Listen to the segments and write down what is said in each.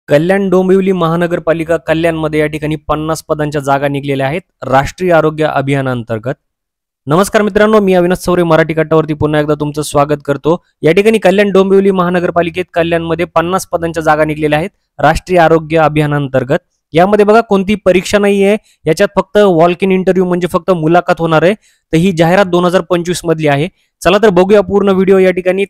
कल्याण डोंबिवली महानगरपालिका कल्याणमध्ये या ठिकाणी 50 पदांच्या जागा निघलेल्या आहेत राष्ट्रीय आरोग्य अभियानांतर्गत। नमस्कार मित्रांनो, मी अविनाश चौरे मराठी कट्टावरती पुन्हा एकदा तुमचं स्वागत करतो। या ठिकाणी कल्याण डोंबिवली महानगरपालिकेत कल्याणमध्ये 50 पदांच्या जागा निघलेल्या आहेत राष्ट्रीय आरोग्य अभियानांतर्गत। यामध्ये बघा कोणती परीक्षा नाहीये, याच्यात फक्त वॉक इन इंटरव्ह्यू म्हणजे फक्त मुलाखत होणार आहे। तर ही जाहिरात 2025 मधली आहे। चला तर बघूया पूर्ण व्हिडिओ। या ठिकाणी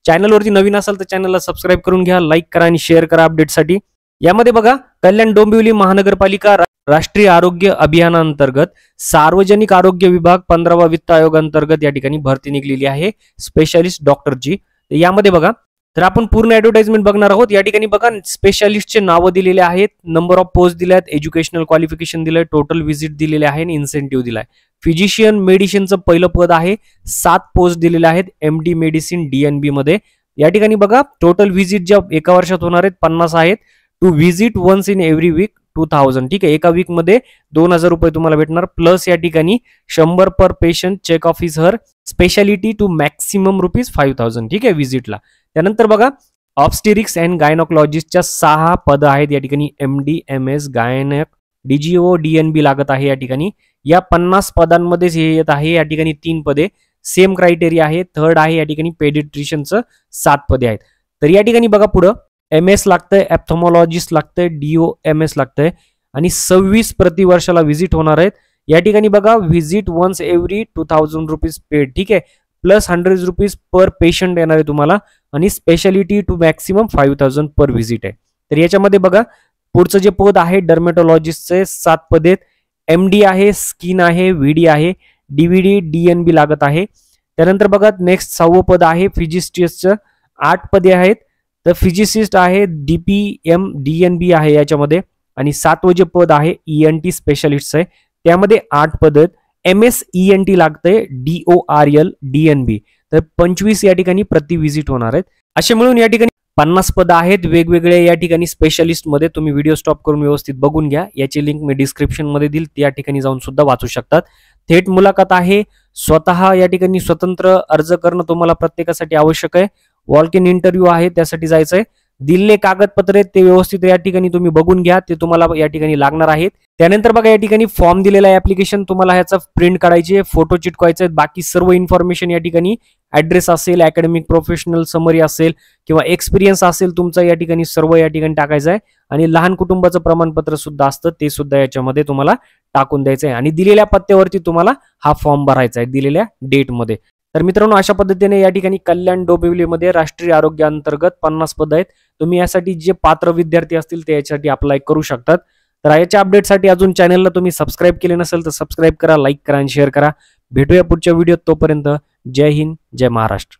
चॅनलवरती नवीन असाल तर चॅनलला सबस्क्राईब करून घ्या, लाईक करा आणि शेअर करा अपडेटसाठी। यामध्ये बघा कल्याण डोंबिवली महानगरपालिका राष्ट्रीय आरोग्य अभियानांतर्गत सार्वजनिक आरोग्य विभाग 15वा वित्त आयोगांतर्गत या ठिकाणी भरती निघलेली आहे स्पेशालिस्ट डॉक्टरची। यामध्ये बघा तर आपण पूर्ण ऍडव्हर्टाइजमेंट बघणार आहोत। या ठिकाणी बघा स्पेशालिस्टचे नाव दिलेले आहेत, नंबर ऑफ पोस्ट दिले आहेत, एज्युकेशनल क्वालिफिकेशन दिलंय, टोटल व्हिजिट दिलेले आहे आणि इन्सेंटिव्ह दिलाय। फिजिशियन मेडिसिनचं पहिलं पद आहे, 7 पोस्ट दिलेले आहेत एमडी मेडिसिन डीएनबी मध्ये। या ठिकाणी बघा टोटल व्हिजिट ज्या एका वर्षात होणार आहेत 50 आहेत। To visit once in every week 2000, ठीक आहे। एका वीक मध्ये 2000 रुपये तुम्हाला भेटणार, प्लस या ठिकाणी 100 per patient check off is हर स्पेशालिटी टू मॅक्सिमम ₹5000, ठीक आहे व्हिजिटला। त्यानंतर बघा ऑब्स्टेरिक्स अँड गायनोकॉलॉजिस्टच्या 6 पद आहेत। या ठिकाणी MD MS gynaec DGO DNB लागत आहे। या ठिकाणी या 50 पदांमध्येच हे येत आहे। या ठिकाणी 3 पदे सेम क्रायटेरिया आहे। थर्ड आहे या ठिकाणी पेडिट्रिशियनचं 7 पदे आहेत। तर या ठिकाणी बघा पुढं एमएस लागतंय, ॲप्थोमॉलॉजिस्ट लागतंय, डीओ एमएस लागतंय आणि 26 प्रति वर्षाला व्हिजिट होणार आहेत। या ठिकाणी बघा व्हिजिट वन्स एव्हरी ₹2000 पेड, ठीक आहे, प्लस ₹100 पर पेशंट येणार आहे तुम्हाला आणि speciality to maximum 5000 per visit आहे। तर याच्यामध्ये बघा पुढचं जे पद आहे डर्मेटोलॉजिस्टचे 7 पद आहेत। एमडी आहे, स्किन आहे, व्हीडी आहे, डीव्हीडी डीएनबी लागत आहे। त्यानंतर बघा नेक्स्ट 6वं पद आहे फिजिस्टिस्टचं 8 पदे आहेत। तर फिजिसिस्ट आहे, डीपीएम डीएनबी आहे याच्यामध्ये आणि 7वं जे पद आहे ईएनटी स्पेशलिस्ट आहे, त्यामध्ये 8 पद आहेत। एमएस ईएनटी लागतंय, डीओआरएल डीएनबी। तर 25 या ठिकाणी प्रति व्हिजिट होणार आहेत। असे मिळून या ठिकाणी 50 पद आहेत वेगवेगळे या ठिकाणी स्पेशलिस्ट मध्ये। तुम्ही व्हिडिओ स्टॉप करून व्यवस्थित बघून घ्या, याची लिंक मी डिस्क्रिप्शन मध्ये देईल, त्या ठिकाणी जाऊन सुद्धा वाचू शकतात। थेट मुलाखत आहे, स्वतः या ठिकाणी स्वतंत्र अर्ज करणं तुम्हाला प्रत्येकासाठी आवश्यक आहे। वॉक इन इंटरव्ह्यू आहे, त्यासाठी जायचंय। दिलेले कागदपत्र आहेत ते व्यवस्थित या ठिकाणी तुम्ही बघून घ्या, ते तुम्हाला या ठिकाणी लागणार आहेत। त्यानंतर बघा या ठिकाणी फॉर्म दिलेला आहे ऍप्लिकेशन, तुम्हाला ह्याचा प्रिंट काढायची आहे, फोटो चिटकवायचे आहेत। बाकी सर्व इन्फॉर्मेशन या ठिकाणी ऍड्रेस असेल, अकॅडमिक प्रोफेशनल समरी असेल किंवा एक्सपिरियन्स असेल तुमचा, या ठिकाणी सर्व या ठिकाणी टाकायचं आहे। आणि लहान कुटुंबाचं प्रमाणपत्र सुद्धा असतं, ते सुद्धा याच्यामध्ये तुम्हाला टाकून द्यायचं आहे आणि दिलेल्या पत्त्यावरती तुम्हाला हा फॉर्म भरायचा आहे दिलेल्या डेटमध्ये। तर मित्रांनो अशा पद्धतीने या ठिकाणी कल्याण डोंबिवलीमध्ये राष्ट्रीय आरोग्य अंतर्गत 50 पद आहेत। तुम्ही यासाठी जे पात्र विद्यार्थी असतील ते यासाठी अप्लाय करू शकतात। तर याच्या अपडेटसाठी अजून चॅनलला तुम्ही सबस्क्राईब केले नसेल तर सबस्क्राईब करा, लाईक करा आणि शेअर करा। भेटूया पुढच्या व्हिडिओत, तोपर्यंत जय हिंद, जय महाराष्ट्र।